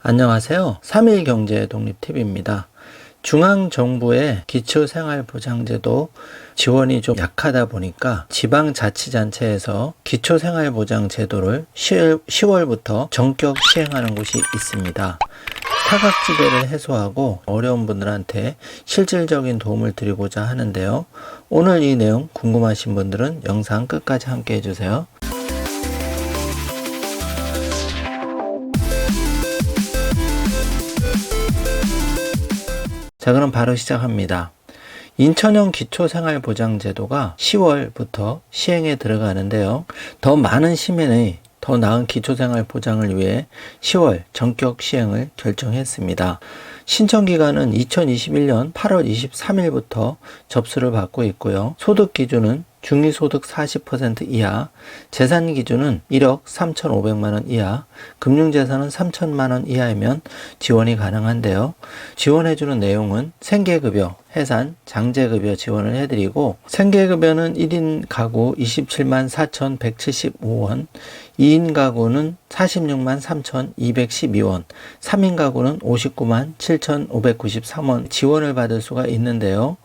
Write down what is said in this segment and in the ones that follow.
안녕하세요. 3일 경제 독립TV입니다. 중앙정부의 기초생활보장제도 지원이 좀 약하다 보니까 지방자치단체에서 기초생활보장제도를 10월부터 전격 시행하는 곳이 있습니다. 사각지대를 해소하고 어려운 분들한테 실질적인 도움을 드리고자 하는데요. 오늘 이 내용 궁금하신 분들은 영상 끝까지 함께 해주세요. 자, 그럼 바로 시작합니다. 인천형 기초생활보장제도가 10월부터 시행에 들어가는데요. 더 많은 시민의 더 나은 기초생활보장을 위해 10월 전격 시행을 결정했습니다. 신청기간은 2021년 8월 23일부터 접수를 받고 있고요. 소득 기준은 중위소득 40% 이하, 재산 기준은 1억 3,500만 원 이하, 금융재산은 3천만 원 이하이면 지원이 가능한데요. 지원해주는 내용은 생계급여, 해산, 장제급여 지원을 해드리고, 생계급여는 1인 가구 27만 4,175원, 2인 가구는 46만 3,212원, 3인 가구는 59만 7,593원 지원을 받을 수가 있는데요.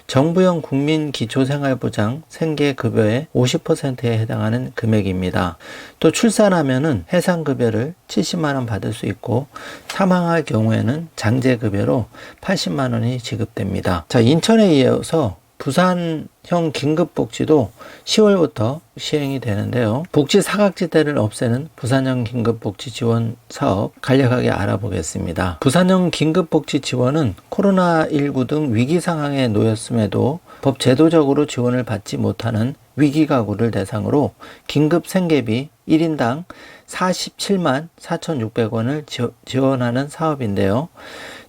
정부형 국민기초생활보장 생계급여의 50%에 해당하는 금액입니다. 또 출산하면은 해상급여를 70만 원 받을 수 있고, 사망할 경우에는 장제급여로 80만 원이 지급됩니다. 자, 인천에 이어서 부산형 긴급복지도 10월부터 시행이 되는데요. 복지 사각지대를 없애는 부산형 긴급복지 지원 사업 간략하게 알아보겠습니다. 부산형 긴급복지 지원은 코로나19 등 위기 상황에 놓였음에도 법 제도적으로 지원을 받지 못하는 위기가구를 대상으로 긴급 생계비 1인당 47만 4,600원을 지원하는 사업인데요.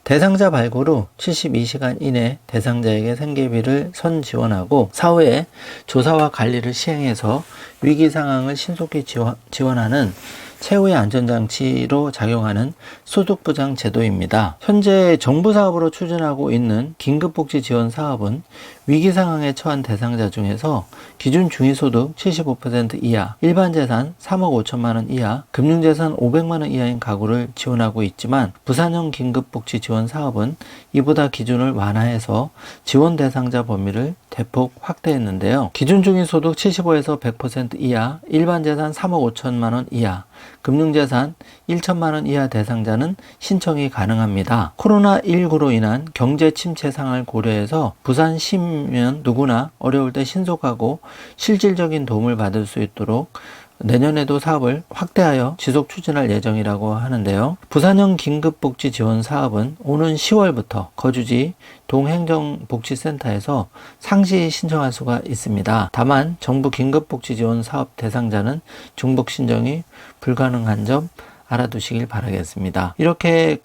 대상자 발굴 후 72시간 이내 대상자에게 생계비를 선지원하고 사후에 조사와 관리를 시행해서 위기 상황을 신속히 지원하는 최후의 안전장치로 작용하는 소득보장 제도입니다. 현재 정부 사업으로 추진하고 있는 긴급복지 지원 사업은 위기 상황에 처한 대상자 중에서 기준 중위소득 75% 이하, 일반 재산 3억 5천만 원 이하, 금융재산 500만 원 이하인 가구를 지원하고 있지만 부산형 긴급복지 지원 사업은 이보다 기준을 완화해서 지원 대상자 범위를 대폭 확대했는데요. 기준 중위소득 75에서 100% 이하, 일반 재산 3억 5천만 원 이하, 금융재산 1천만 원 이하 대상자는 신청이 가능합니다. 코로나19로 인한 경제 침체 상황을 고려해서 부산 시민 누구나 어려울 때 신속하고 실질적인 도움을 받을 수 있도록 내년에도 사업을 확대하여 지속 추진할 예정이라고 하는데요. 부산형 긴급복지 지원 사업은 오는 10월부터 거주지 동행정복지센터에서 상시 신청할 수가 있습니다. 다만 정부 긴급복지 지원 사업 대상자는 중복 신청이 불가능한 점 알아두시길 바라겠습니다. 이렇게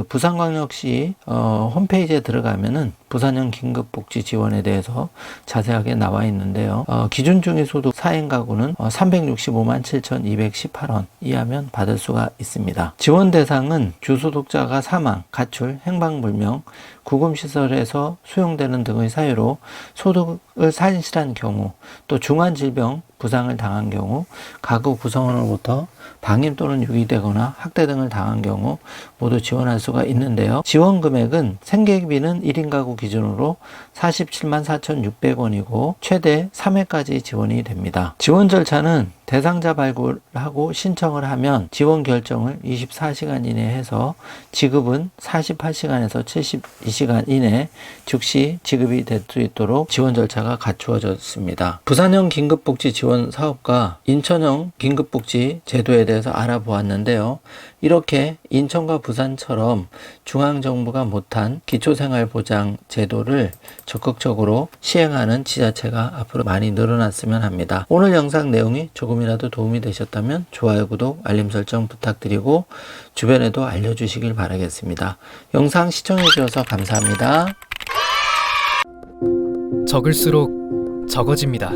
부산광역시 홈페이지에 들어가면은 부산형 긴급복지 지원에 대해서 자세하게 나와 있는데요. 기준 중위소득 4인 가구는 365만 7,218원 이하면 받을 수가 있습니다. 지원 대상은 주소득자가 사망, 가출, 행방불명, 구금시설에서 수용되는 등의 사유로 소득을 산실한 경우, 또 중환질병 부상을 당한 경우, 가구 구성원으로부터 방임 또는 유기되거나 학대 등을 당한 경우 모두 지원할 수가 있는데요. 지원 금액은 생계비는 1인 가구 기준으로 47만 4,600원이고 최대 3회까지 지원이 됩니다. 지원 절차는 대상자 발굴하고 신청을 하면 지원 결정을 24시간 이내에 해서 지급은 48시간에서 72시간 이내 즉시 지급이 될 수 있도록 지원 절차가 갖추어졌습니다. 부산형 긴급복지 지원 사업과 인천형 긴급복지 제도에 대해서 알아보았는데요. 이렇게 인천과 부산처럼 중앙정부가 못한 기초생활보장 제도를 적극적으로 시행하는 지자체가 앞으로 많이 늘어났으면 합니다. 오늘 영상 내용이 조금이라도 도움이 되셨다면 좋아요, 구독, 알림 설정 부탁드리고 주변에도 알려주시길 바라겠습니다. 영상 시청해주셔서 감사합니다. 적을수록 적어집니다.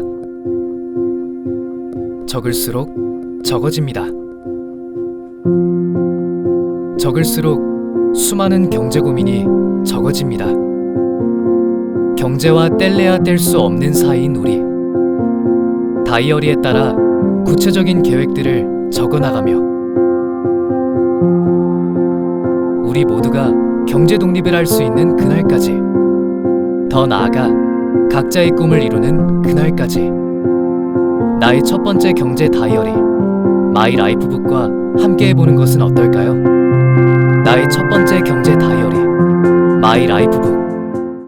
적을수록 적어집니다. 적을수록 수많은 경제 고민이 적어집니다. 경제와 뗄래야 뗄 수 없는 사이인 우리. 다이어리에 따라 구체적인 계획들을 적어나가며 우리 모두가 경제 독립을 할 수 있는 그날까지, 더 나아가 각자의 꿈을 이루는 그날까지 나의 첫 번째 경제 다이어리 마이 라이프북과 함께 해보는 것은 어떨까요? 나의 첫 번째 경제 다이어리 마이 라이프북.